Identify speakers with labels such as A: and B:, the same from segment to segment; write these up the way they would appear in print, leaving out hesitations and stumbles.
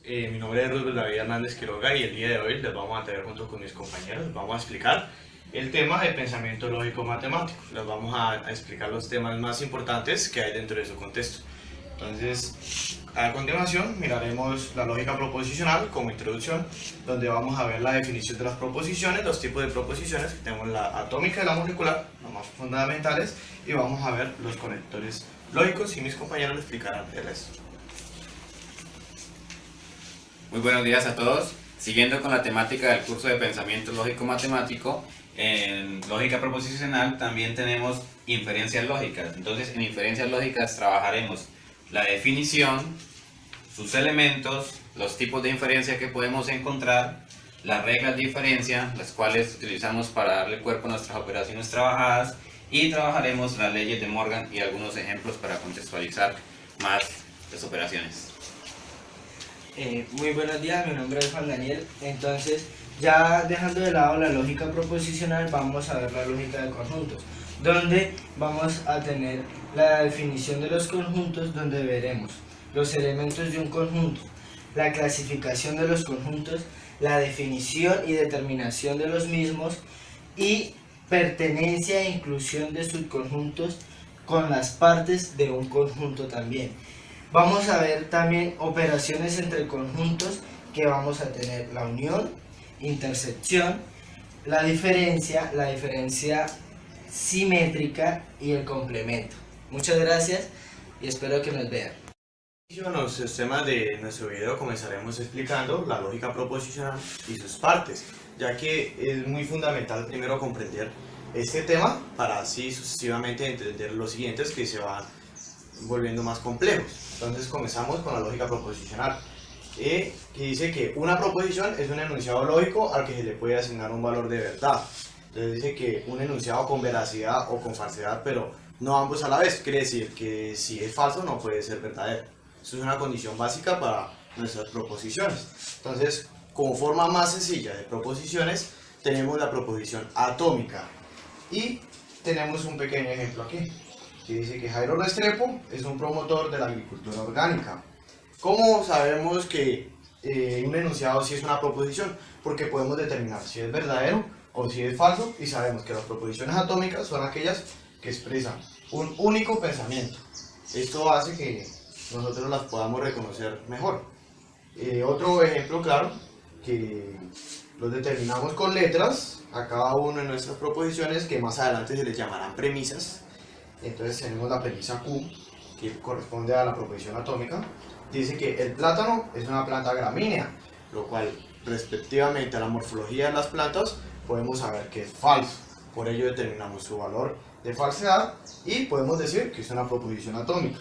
A: Mi nombre es Rubén David Hernández Quiroga y el día de hoy les vamos a traer junto con mis compañeros, vamos a explicar el tema de pensamiento lógico matemático. Les vamos a explicar los temas más importantes que hay dentro de su contexto. Entonces, a continuación miraremos la lógica proposicional como introducción, donde vamos a ver la definición de las proposiciones, los tipos de proposiciones, tenemos la atómica y la molecular, los más fundamentales, y vamos a ver los conectores lógicos y mis compañeros les explicarán el resto.
B: Muy buenos días a todos. Siguiendo con la temática del curso de pensamiento lógico matemático, en lógica proposicional también tenemos inferencias lógicas. Entonces, en inferencias lógicas trabajaremos la definición, sus elementos, los tipos de inferencia que podemos encontrar, las reglas de inferencia, las cuales utilizamos para darle cuerpo a nuestras operaciones trabajadas, y trabajaremos las leyes de Morgan y algunos ejemplos para contextualizar más las operaciones.
C: Muy buenos días, mi nombre es Juan Daniel. Entonces, ya dejando de lado la lógica proposicional, vamos a ver la lógica de conjuntos, donde vamos a tener la definición de los conjuntos, donde veremos los elementos de un conjunto, la clasificación de los conjuntos, la definición y determinación de los mismos, y pertenencia e inclusión de subconjuntos con las partes de un conjunto también. Vamos a ver también operaciones entre conjuntos, que vamos a tener la unión, intersección, la diferencia simétrica y el complemento. Muchas gracias y espero que nos vean.
A: En los temas de nuestro video comenzaremos explicando la lógica proposicional y sus partes, ya que es muy fundamental primero comprender este tema para así sucesivamente entender los siguientes que se van volviendo más complejos. Entonces comenzamos con la lógica proposicional, que dice que una proposición es un enunciado lógico al que se le puede asignar un valor de verdad. Entonces dice que un enunciado con veracidad o con falsedad, pero no ambos a la vez, quiere decir que si es falso no puede ser verdadero. Eso es una condición básica para nuestras proposiciones. Entonces, como forma más sencilla de proposiciones, tenemos la proposición atómica, y tenemos un pequeño ejemplo aquí, que dice que Jairo Restrepo es un promotor de la agricultura orgánica. ¿Cómo sabemos que un enunciado sí es una proposición? Porque podemos determinar si es verdadero o si es falso, y sabemos que las proposiciones atómicas son aquellas que expresan un único pensamiento. Esto hace que nosotros las podamos reconocer mejor. Otro ejemplo claro, que los determinamos con letras a cada una de nuestras proposiciones, que más adelante se les llamarán premisas. Entonces tenemos la premisa Q, que corresponde a la proposición atómica. Dice que el plátano es una planta gramínea, lo cual respectivamente a la morfología de las plantas podemos saber que es falso. Por ello determinamos su valor de falsedad y podemos decir que es una proposición atómica.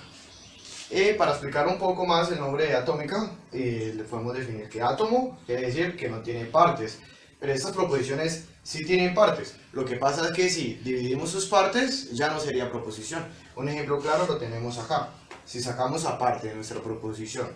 A: Para explicar un poco más el nombre de atómica, le podemos definir que átomo quiere decir que no tiene partes, pero estas proposiciones sí tienen partes. Lo que pasa es que si dividimos sus partes ya no sería proposición. Un ejemplo claro lo tenemos acá. Si sacamos aparte de nuestra proposición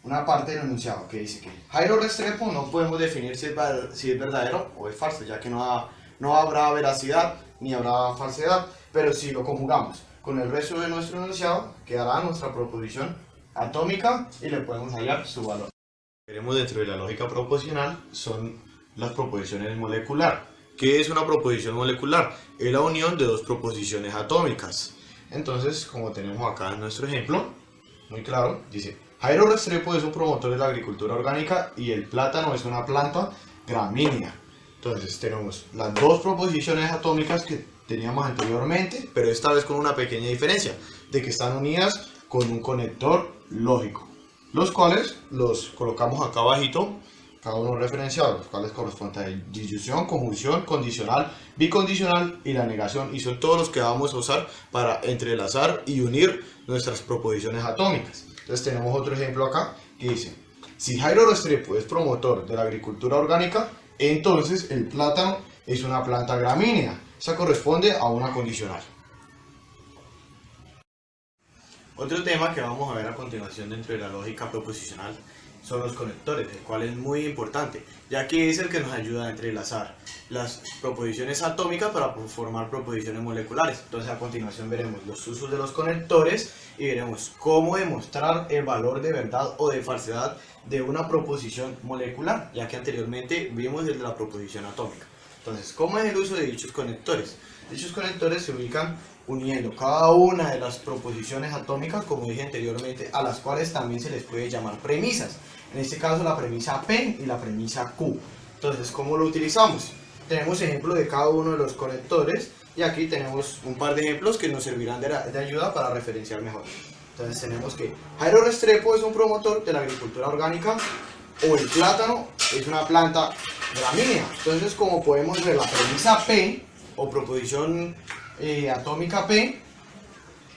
A: una parte del enunciado que dice que Jairo Restrepo, no podemos definir si es verdadero o es falso, ya que no habrá veracidad ni habrá falsedad. Pero si lo conjugamos con el resto de nuestro enunciado, quedará nuestra proposición atómica y le podemos hallar su valor. Lo que veremos dentro de la lógica proposicional son las proposiciones molecular. ¿Qué es una proposición molecular? Es la unión de dos proposiciones atómicas. Entonces, como tenemos acá en nuestro ejemplo, muy claro, dice Jairo Restrepo es un promotor de la agricultura orgánica y el plátano es una planta gramínea. Entonces tenemos las dos proposiciones atómicas que teníamos anteriormente, pero esta vez con una pequeña diferencia, de que están unidas con un conector lógico, los cuales los colocamos acá abajito, cada uno referenciado, los cuales corresponden a disyunción, conjunción, condicional, bicondicional y la negación, y son todos los que vamos a usar para entrelazar y unir nuestras proposiciones atómicas. Entonces tenemos otro ejemplo acá que dice, si Jairo Restrepo es promotor de la agricultura orgánica, entonces el plátano es una planta gramínea. Esa corresponde a una condicional. Otro tema que vamos a ver a continuación dentro de la lógica proposicional son los conectores, el cual es muy importante, ya que es el que nos ayuda a entrelazar las proposiciones atómicas para formar proposiciones moleculares. Entonces a continuación veremos los usos de los conectores y veremos cómo demostrar el valor de verdad o de falsedad de una proposición molecular, ya que anteriormente vimos el de la proposición atómica. Entonces, ¿cómo es el uso de dichos conectores? Dichos conectores se ubican uniendo cada una de las proposiciones atómicas, como dije anteriormente, a las cuales también se les puede llamar premisas. En este caso la premisa P y la premisa Q. Entonces, ¿cómo lo utilizamos? Tenemos ejemplos de cada uno de los conectores y aquí tenemos un par de ejemplos que nos servirán de ayuda para referenciar mejor. Entonces tenemos que Jairo Restrepo es un promotor de la agricultura orgánica, o el plátano es una planta gramínea. Entonces, como podemos ver, la premisa P o proposición atómica P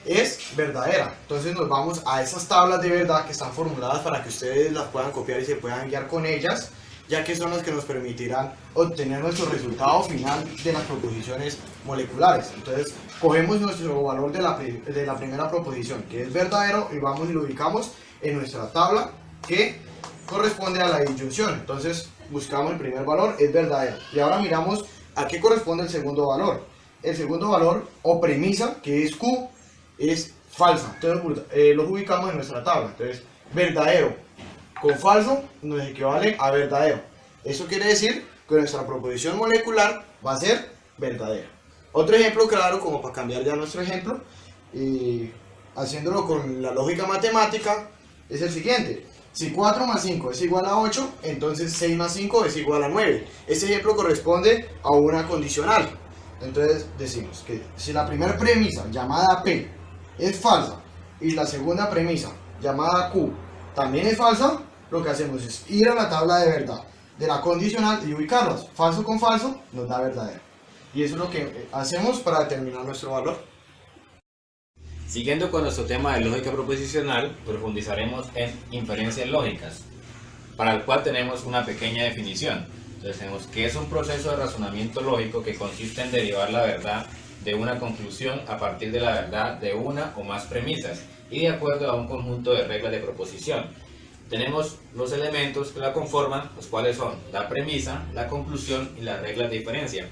A: es verdadera. Entonces nos vamos a esas tablas de verdad que están formuladas para que ustedes las puedan copiar y se puedan guiar con ellas, ya que son las que nos permitirán obtener nuestro resultado final de las proposiciones moleculares. Entonces cogemos nuestro valor de la primera proposición, que es verdadero, y vamos y lo ubicamos en nuestra tabla que corresponde a la disyunción. Entonces buscamos el primer valor, es verdadero, y ahora miramos a qué corresponde el segundo valor. El segundo valor o premisa, que es Q, es falsa. Entonces los ubicamos en nuestra tabla. Entonces verdadero con falso nos equivale a verdadero. Eso quiere decir que nuestra proposición molecular va a ser verdadera. Otro ejemplo claro, como para cambiar ya nuestro ejemplo, haciéndolo con la lógica matemática, es el siguiente. Si 4 más 5 es igual a 8, entonces 6 más 5 es igual a 9. Este ejemplo corresponde a una condicional. Entonces decimos que si la primera premisa, llamada P, es falsa, y la segunda premisa, llamada Q, también es falsa, lo que hacemos es ir a la tabla de verdad de la condicional y ubicarlas. Falso con falso nos da verdadero. Y eso es lo que hacemos para determinar nuestro valor.
B: Siguiendo con nuestro tema de lógica proposicional, profundizaremos en inferencias lógicas, para el cual tenemos una pequeña definición. Entonces tenemos que es un proceso de razonamiento lógico que consiste en derivar la verdad de una conclusión a partir de la verdad de una o más premisas y de acuerdo a un conjunto de reglas de proposición. Tenemos los elementos que la conforman, los cuales son la premisa, la conclusión y las reglas de inferencia.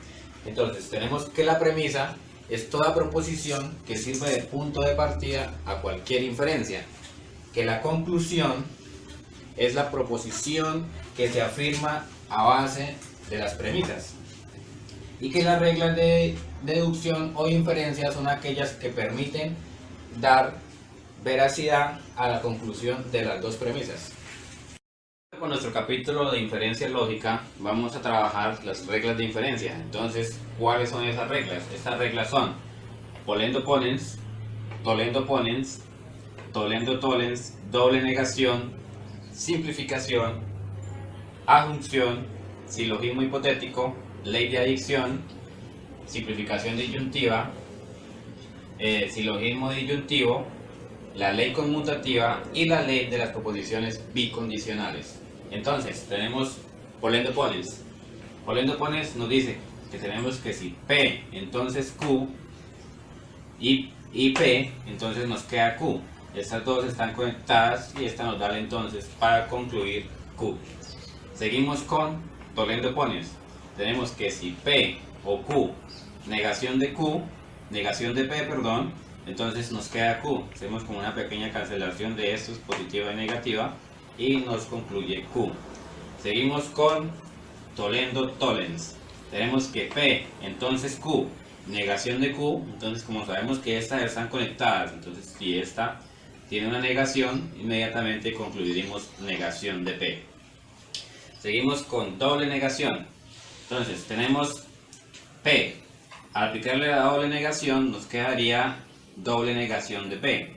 B: Entonces tenemos que la premisa es toda proposición que sirve de punto de partida a cualquier inferencia, que la conclusión es la proposición que se afirma a base de las premisas, y que las reglas de deducción o inferencia son aquellas que permiten dar veracidad a la conclusión de las dos premisas. Con nuestro capítulo de inferencia lógica vamos a trabajar las reglas de inferencia. Entonces, ¿cuáles son esas reglas? Estas reglas son polendo ponens, tolendo ponens, tolendo tollens, doble negación, simplificación, adjunción, silogismo hipotético, ley de adicción, simplificación disyuntiva, silogismo disyuntivo, la ley conmutativa y la ley de las proposiciones bicondicionales. Entonces, tenemos polendo ponens. Polendo ponens nos dice que tenemos que si P, entonces Q, y P, entonces nos queda Q. Estas dos están conectadas y esta nos da entonces para concluir Q. Seguimos con tolendo ponens. Tenemos que si P o Q, negación de Q, negación de P, perdón, entonces nos queda Q. Hacemos como una pequeña cancelación de estos, positiva y negativa, y nos concluye Q. Seguimos con tolendo tollens. Tenemos que P, entonces Q, negación de Q, entonces como sabemos que estas están conectadas, entonces si esta tiene una negación, inmediatamente concluiremos negación de P. Seguimos con doble negación. Entonces tenemos P, al aplicarle la doble negación nos quedaría doble negación de P.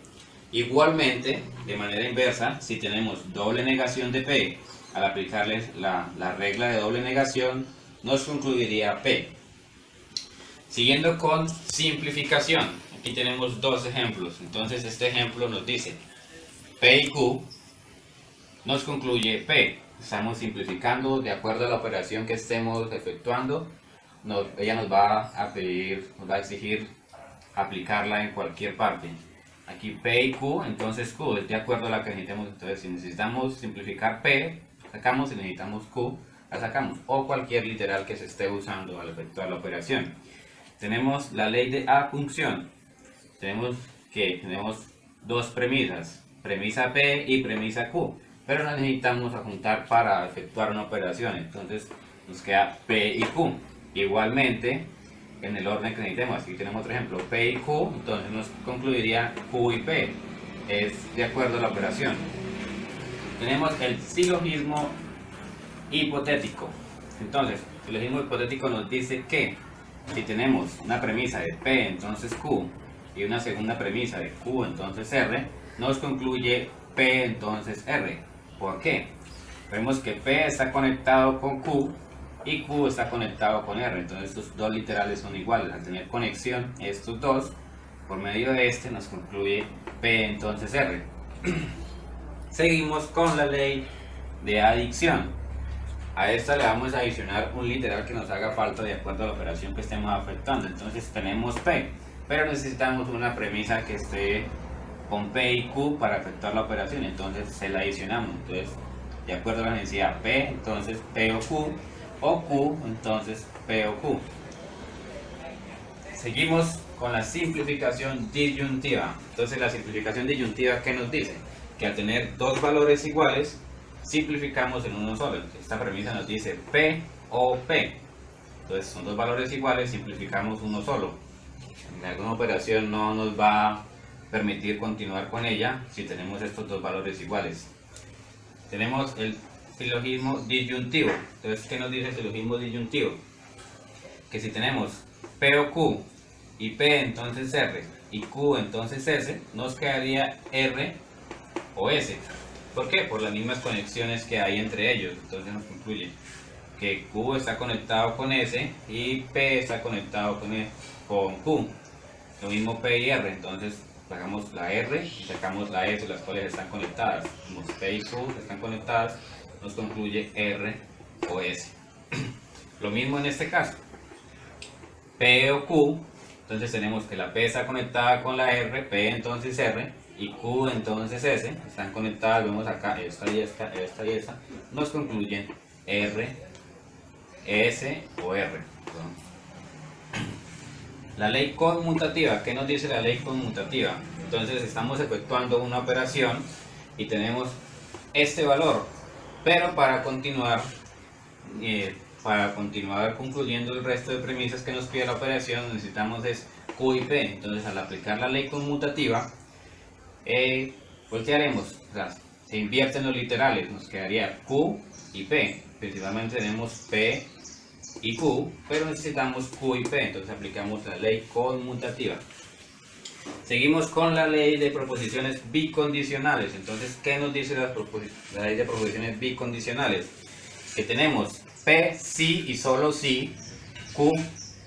B: Igualmente, de manera inversa, si tenemos doble negación de P, al aplicarle la regla de doble negación, nos concluiría P. Siguiendo con simplificación, aquí tenemos dos ejemplos. Entonces este ejemplo nos dice P y Q, nos concluye P. Estamos simplificando de acuerdo a la operación que estemos efectuando. Ella nos va a pedir, nos va a exigir aplicarla en cualquier parte. aquí P y Q, entonces Q es de acuerdo a la que necesitemos. Entonces si necesitamos simplificar P, sacamos, si necesitamos Q, la sacamos, o cualquier literal que se esté usando al efectuar la operación. Tenemos la ley de adjunción. Tenemos dos premisas, premisa P y premisa Q, pero las necesitamos adjuntar para efectuar una operación. Entonces nos queda P y Q. Igualmente, en el orden que necesitemos. Aquí tenemos otro ejemplo, P y Q, entonces nos concluiría Q y P. Es de acuerdo a la operación. Tenemos el silogismo hipotético. Entonces, el silogismo hipotético nos dice que si tenemos una premisa de P, entonces Q, y una segunda premisa de Q, entonces R, nos concluye P, entonces R. ¿Por qué? Vemos que P está conectado con Q y Q está conectado con R, entonces estos dos literales son iguales. Al tener conexión estos dos, por medio de este nos concluye P, entonces R. Seguimos con la ley de adición. A esta le vamos a adicionar un literal que nos haga falta de acuerdo a la operación que estemos afectando. Entonces tenemos P, pero necesitamos una premisa que esté con P y Q para efectuar la operación, entonces se la adicionamos. Entonces, de acuerdo a la necesidad P, entonces P o Q, entonces P o Q. Seguimos con la simplificación disyuntiva. Entonces la simplificación disyuntiva, ¿qué nos dice? Que al tener dos valores iguales, simplificamos en uno solo. Esta premisa nos dice P o P. Entonces son dos valores iguales, simplificamos uno solo. En alguna operación no nos va a permitir continuar con ella si tenemos estos dos valores iguales. Tenemos el silogismo disyuntivo. Entonces, ¿qué nos dice el silogismo disyuntivo? Que si tenemos P o Q y P entonces R y Q entonces S, nos quedaría R o S. ¿Por qué? Por las mismas conexiones que hay entre ellos. Entonces nos concluye que Q está conectado con S y P está conectado con Q. Lo mismo P y R, entonces sacamos la R y sacamos la S, las cuales están conectadas. Como P y Q están conectadas, nos concluye R o S. Lo mismo en este caso. P o Q, entonces tenemos que la P está conectada con la R, P entonces R, y Q entonces S, están conectadas, vemos acá esta y esta, esta y esta, nos concluyen R, S o R. La ley conmutativa, ¿qué nos dice la ley conmutativa? Entonces estamos efectuando una operación y tenemos este valor, pero para continuar concluyendo el resto de premisas que nos pide la operación, necesitamos es Q y P. Entonces al aplicar la ley conmutativa, voltearemos, o sea, se invierten los literales, nos quedaría Q y P. Principalmente tenemos P y Q, pero necesitamos Q y P, entonces aplicamos la ley conmutativa. Seguimos con la ley de proposiciones bicondicionales. Entonces, ¿qué nos dice la ley de proposiciones bicondicionales? Que tenemos P sí y solo sí, Q,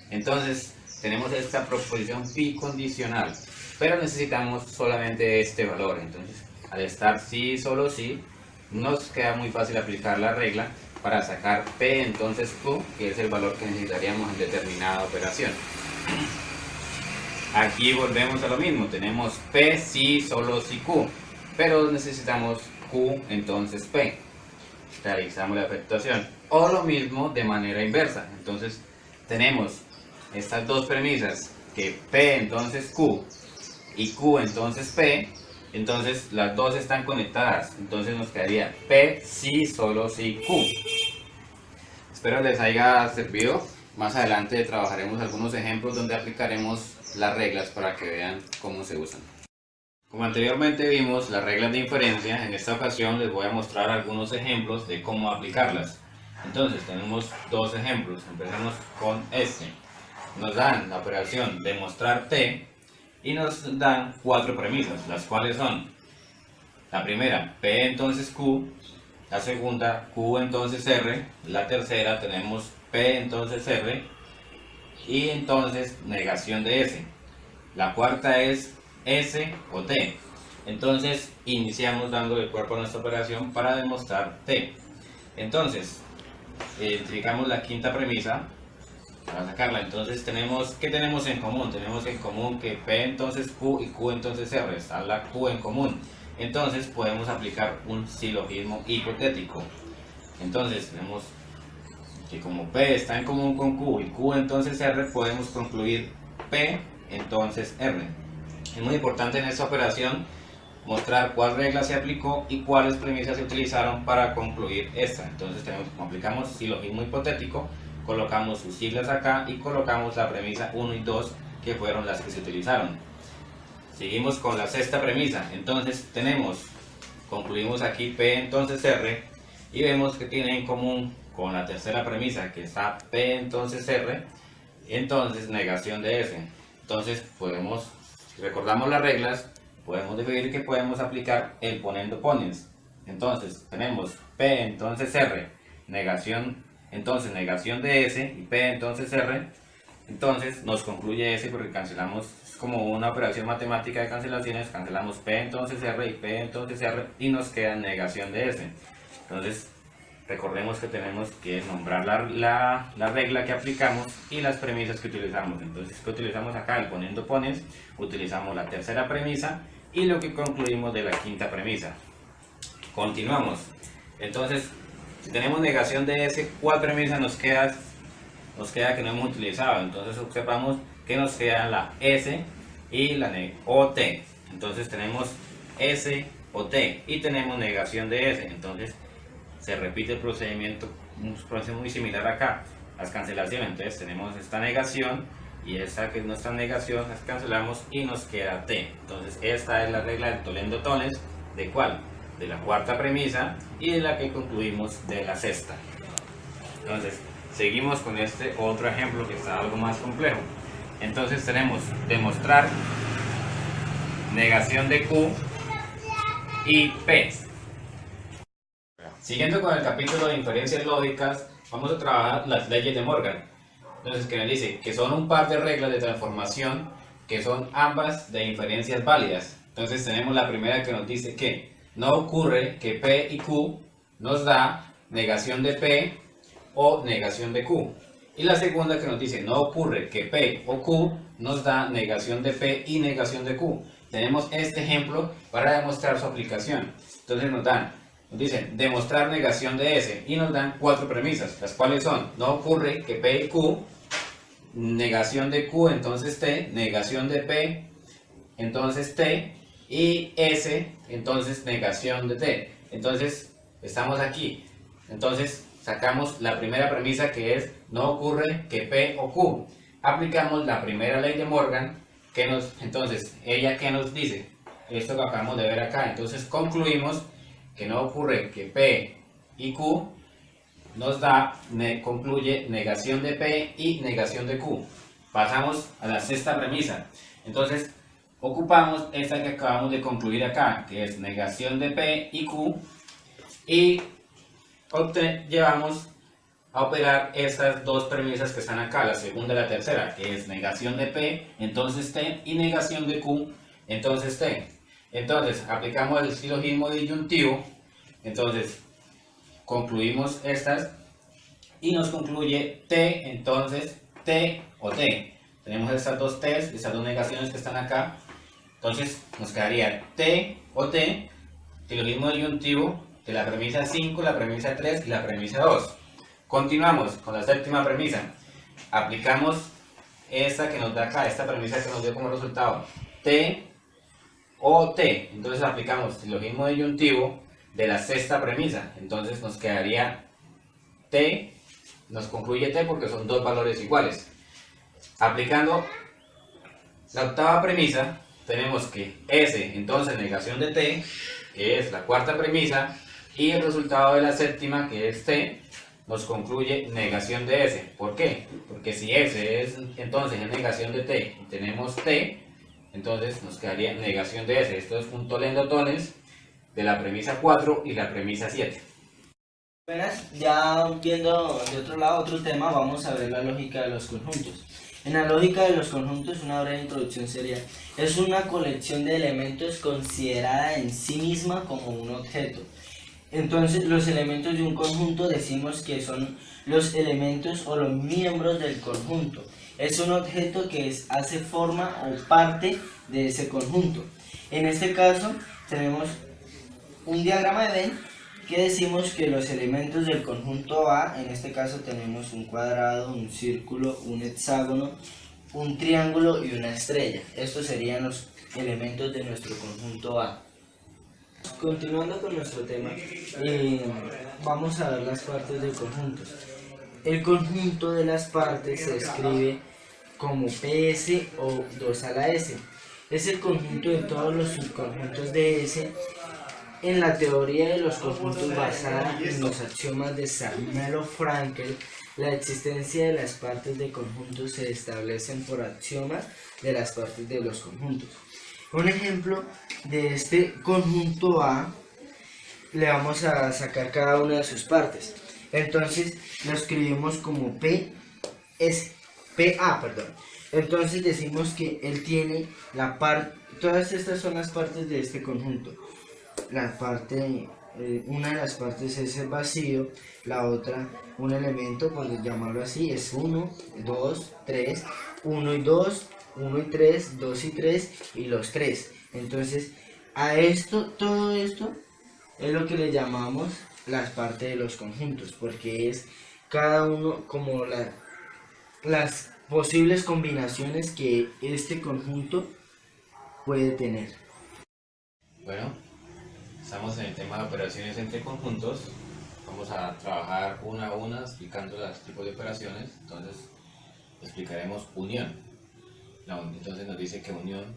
B: entonces tenemos esta proposición bicondicional, pero necesitamos solamente este valor. Entonces, al estar sí y solo sí, nos queda muy fácil aplicar la regla para sacar P entonces Q, que es el valor que necesitaríamos en determinada operación. Aquí volvemos a lo mismo, tenemos P sí, solo sí Q, pero necesitamos Q entonces P. Realizamos la efectuación, o lo mismo de manera inversa. Entonces tenemos estas dos premisas, que P entonces Q y Q entonces P, entonces las dos están conectadas, entonces nos quedaría P sí, solo sí Q. Espero les haya servido. Más adelante trabajaremos algunos ejemplos donde aplicaremos las reglas para que vean cómo se usan. Como anteriormente vimos las reglas de inferencia, en esta ocasión les voy a mostrar algunos ejemplos de cómo aplicarlas. Entonces tenemos dos ejemplos. Empecemos con este. Nos dan la operación demostrar T y nos dan cuatro premisas, las cuales son: la primera, P entonces Q; la segunda, Q entonces R; la tercera tenemos P entonces R y entonces negación de S. La cuarta es S o T. Entonces iniciamos dando el cuerpo a nuestra operación para demostrar T. Entonces identificamos la quinta premisa, para sacarla. Entonces tenemos, ¿qué tenemos en común? Tenemos en común que P entonces Q y Q entonces R, está la Q en común. Entonces podemos aplicar un silogismo hipotético. Entonces tenemos que como P está en común con Q y Q entonces R, podemos concluir P entonces R. Es muy importante en esta operación mostrar cuál regla se aplicó y cuáles premisas se utilizaron para concluir esta. Entonces tenemos, como aplicamos silogismo hipotético, colocamos sus siglas acá y colocamos la premisa 1 y 2 que fueron las que se utilizaron. Seguimos con la sexta premisa. Entonces concluimos aquí P entonces R y vemos que tiene en común con la tercera premisa que está P entonces R, entonces negación de S. Entonces si recordamos las reglas, podemos definir que podemos aplicar el ponendo ponens. Entonces tenemos P entonces R, negación de S y P entonces R, entonces nos concluye S porque cancelamos, es como una operación matemática de cancelaciones, cancelamos P entonces R y P entonces R y nos queda negación de S. Entonces recordemos que tenemos que nombrar la regla que aplicamos y las premisas que utilizamos. Entonces, ¿qué utilizamos acá? El poniendo ponens, utilizamos la tercera premisa y lo que concluimos de la quinta premisa. Continuamos. Entonces, si tenemos negación de S, ¿cuál premisa nos queda que no hemos utilizado? Entonces observamos que nos queda la S y la OT. Entonces tenemos S, OT y tenemos negación de S. Entonces se repite el procedimiento, un proceso muy similar acá, las cancelaciones. Entonces tenemos esta negación y esta que es nuestra negación, las cancelamos y nos queda T. Entonces esta es la regla del tolendo tones. ¿De cuál? De la cuarta premisa y de la que concluimos de la sexta. Entonces seguimos con este otro ejemplo que está algo más complejo. Entonces tenemos demostrar negación de Q y P. Siguiendo con el capítulo de inferencias lógicas, vamos a trabajar las leyes de Morgan. Entonces, que nos dice que son un par de reglas de transformación que son ambas de inferencias válidas. Entonces tenemos la primera que nos dice que no ocurre que P y Q nos da negación de P o negación de Q. Y la segunda que nos dice no ocurre que P o Q nos da negación de P y negación de Q. Tenemos este ejemplo para demostrar su aplicación. Entonces nos dicen demostrar negación de S y nos dan cuatro premisas, las cuales son no ocurre que P y Q, negación de Q entonces T, negación de P entonces T y S entonces negación de T. Entonces estamos aquí, entonces sacamos la primera premisa que es no ocurre que P o Q, aplicamos la primera ley de Morgan entonces ella que nos dice esto que acabamos de ver acá. Entonces concluimos que no ocurre que P y Q nos concluye negación de P y negación de Q. Pasamos a la sexta premisa. Entonces ocupamos esta que acabamos de concluir acá, que es negación de P y Q, y llevamos a operar estas dos premisas que están acá, la segunda y la tercera, que es negación de P, entonces T, y negación de Q, entonces T. Entonces aplicamos el silogismo disyuntivo, entonces concluimos estas y nos concluye T, entonces T o T. Tenemos estas dos T's, estas dos negaciones que están acá, entonces nos quedaría T o T, silogismo disyuntivo de la premisa 5, la premisa 3 y la premisa 2. Continuamos con la séptima premisa, aplicamos esta que nos da acá, esta premisa que nos dio como resultado T o T, entonces aplicamos silogismo disyuntivo de la sexta premisa, entonces nos quedaría T, nos concluye T porque son dos valores iguales. Aplicando la octava premisa, tenemos que S, entonces negación de T, que es la cuarta premisa, y el resultado de la séptima, que es T, nos concluye negación de S. ¿Por qué? Porque si S es entonces es negación de T y tenemos T, entonces nos quedaría negación de S. Esto es un tolendo tones de la premisa 4 y la premisa 7.
C: Buenas, ya viendo de otro lado otro tema, vamos a ver la lógica de los conjuntos. En la lógica de los conjuntos, una breve introducción sería: es una colección de elementos considerada en sí misma como un objeto. Entonces, los elementos de un conjunto decimos que son los elementos o los miembros del conjunto. Es un objeto que hace forma o parte de ese conjunto. En este caso, tenemos un diagrama de Venn que decimos que los elementos del conjunto A, en este caso tenemos un cuadrado, un círculo, un hexágono, un triángulo y una estrella. Estos serían los elementos de nuestro conjunto A. Continuando con nuestro tema, vamos a ver las partes del conjunto. El conjunto de las partes se escribe como PS o 2 a la S. Es el conjunto de todos los subconjuntos de S. En la teoría de los conjuntos basada en los axiomas de Zermelo-Fraenkel, la existencia de las partes de conjuntos se establecen por axiomas de las partes de los conjuntos. Un ejemplo de este conjunto A, le vamos a sacar cada una de sus partes. Entonces lo escribimos como PA, perdón. Entonces decimos que él tiene la parte, todas estas son las partes de este conjunto. La parte, una de las partes es el vacío, la otra, un elemento, por llamarlo así, es 1, 2, 3, 1 y 2, 1 y 3, 2 y 3 y los 3. Entonces, a esto, todo esto es lo que le llamamos las partes de los conjuntos, porque es cada uno como las posibles combinaciones que este conjunto puede tener.
B: Bueno, estamos en el tema de operaciones entre conjuntos. Vamos a trabajar una a una explicando los tipos de operaciones. Entonces, explicaremos unión. Entonces nos dice que unión,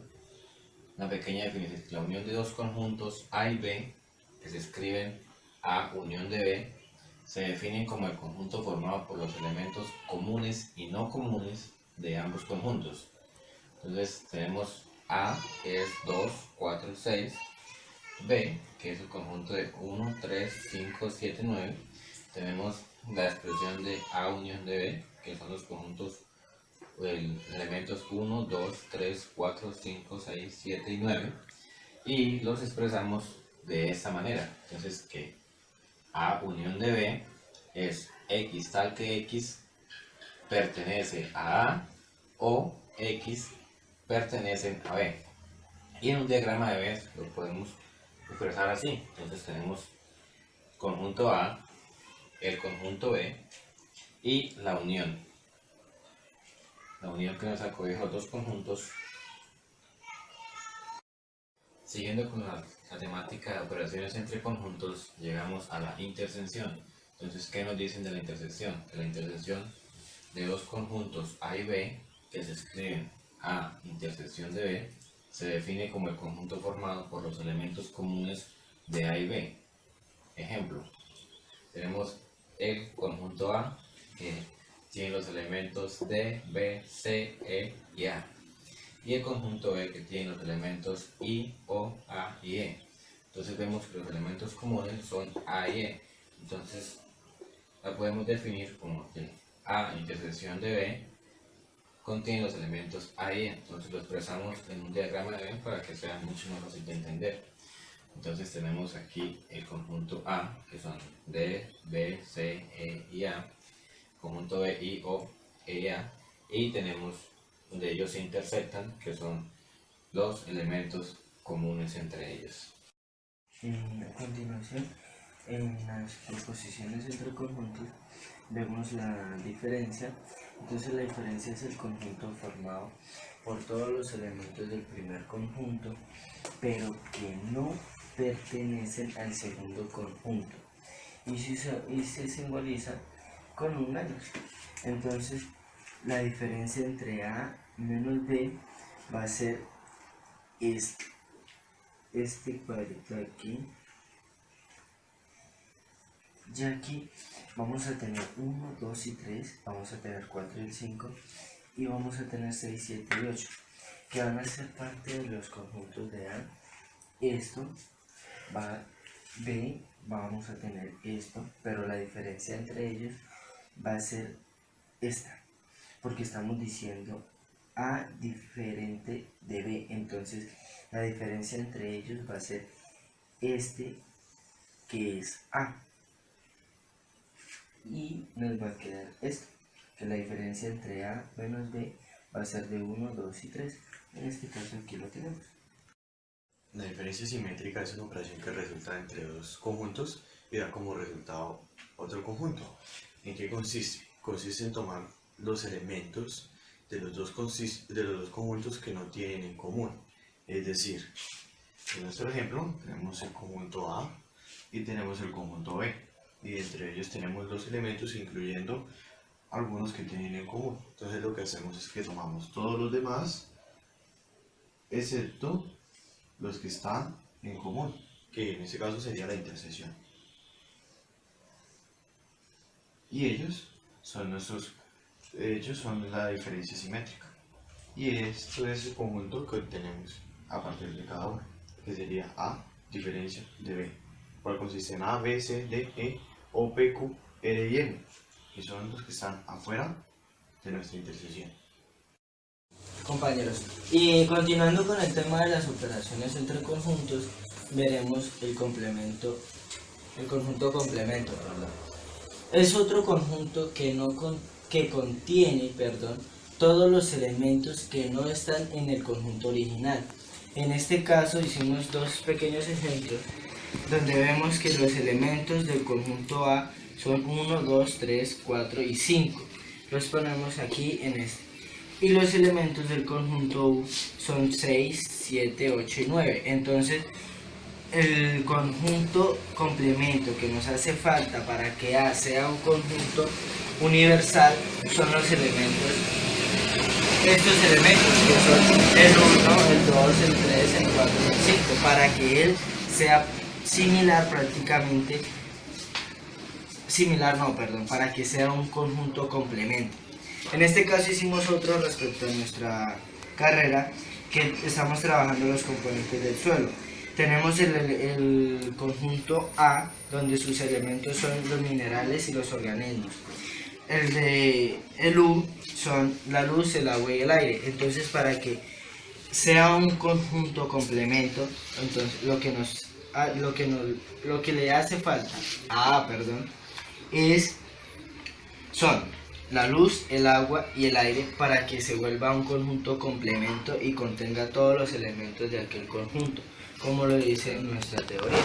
B: una pequeña definición, la unión de dos conjuntos A y B, que se escriben A unión de B, se definen como el conjunto formado por los elementos comunes y no comunes de ambos conjuntos. Entonces tenemos A, que es 2, 4, 6, B, que es el conjunto de 1, 3, 5, 7, 9. Tenemos la expresión de A unión de B, que son los conjuntos elementos 1, 2, 3, 4, 5, 6, 7 y 9, y los expresamos de esta manera. Entonces que A unión de B es X tal que X pertenece a A o X pertenecen a B, y en un diagrama de B lo podemos expresar así. Entonces tenemos conjunto A, el conjunto B y la unión que nos acobija dos conjuntos. Siguiendo con la temática de operaciones entre conjuntos, llegamos a la intersección. Entonces, ¿qué nos dicen de la intersección? Que la intersección de dos conjuntos A y B, que se escriben A intersección de B, se define como el conjunto formado por los elementos comunes de A y B. Ejemplo, tenemos el conjunto A, que tiene los elementos D, B, C, E y A, y el conjunto B, que tiene los elementos I, O, A y E. Entonces vemos que los elementos comunes son A y E. Entonces la podemos definir como que A intersección de B contiene los elementos A y E. Entonces lo expresamos en un diagrama de Venn para que sea mucho más fácil de entender. Entonces tenemos aquí el conjunto A, que son D, B, C, E y A, conjunto B, I, O, E y A, y tenemos donde ellos se intersectan, que son los elementos comunes entre ellos.
C: A continuación, en las proposiciones entre conjuntos vemos la diferencia. Entonces la diferencia es el conjunto formado por todos los elementos del primer conjunto, pero que no pertenecen al segundo conjunto, y se simboliza con un menos. Entonces la diferencia entre A menos B va a ser este cuadrito aquí. Ya aquí vamos a tener 1, 2 y 3, vamos a tener 4 y el 5, y vamos a tener 6, 7 y 8, que van a ser parte de los conjuntos de A. Esto va B, vamos a tener esto, pero la diferencia entre ellos va a ser esta, porque estamos diciendo A diferente de B. Entonces la diferencia entre ellos va a ser este, que es A. Y nos va a quedar esto, que la diferencia entre A menos B va a ser de 1, 2 y 3. En este caso aquí lo tenemos.
A: La diferencia simétrica es una operación que resulta entre dos conjuntos y da como resultado otro conjunto. ¿En qué consiste? Consiste en tomar los elementos de los dos conjuntos que no tienen en común. Es decir, en nuestro ejemplo tenemos el conjunto A y tenemos el conjunto B. Y entre ellos tenemos los elementos incluyendo algunos que tienen en común. Entonces lo que hacemos es que tomamos todos los demás excepto los que están en común, que en este caso sería la intersección. Y ellos son la diferencia simétrica. Y esto es el conjunto que obtenemos a partir de cada uno, que sería A diferencia de B, cual consiste en A, B, C, D, E, O, P, Q, R y M, que son los que están afuera de nuestra intersección.
C: Compañeros, y continuando con el tema de las operaciones entre conjuntos, veremos el conjunto complemento, perdón. Es otro conjunto que contiene, todos los elementos que no están en el conjunto original. En este caso hicimos dos pequeños ejemplos donde vemos que los elementos del conjunto A son 1, 2, 3, 4 y 5. Los ponemos aquí en este. Y los elementos del conjunto U son 6, 7, 8 y 9. Entonces, el conjunto complemento que nos hace falta para que A sea un conjunto universal son los elementos, estos elementos que son el 1, el 2, el 3, el 4 y el 5, para que él sea para que sea un conjunto complemento. En este caso hicimos otro respecto a nuestra carrera, que estamos trabajando los componentes del suelo. Tenemos el conjunto A, donde sus elementos son los minerales y los organismos. El U son la luz, el agua y el aire. Entonces, para que sea un conjunto complemento, entonces lo que le hace falta a A, son la luz, el agua y el aire, para que se vuelva un conjunto complemento y contenga todos los elementos de aquel conjunto, como lo dice nuestra teoría.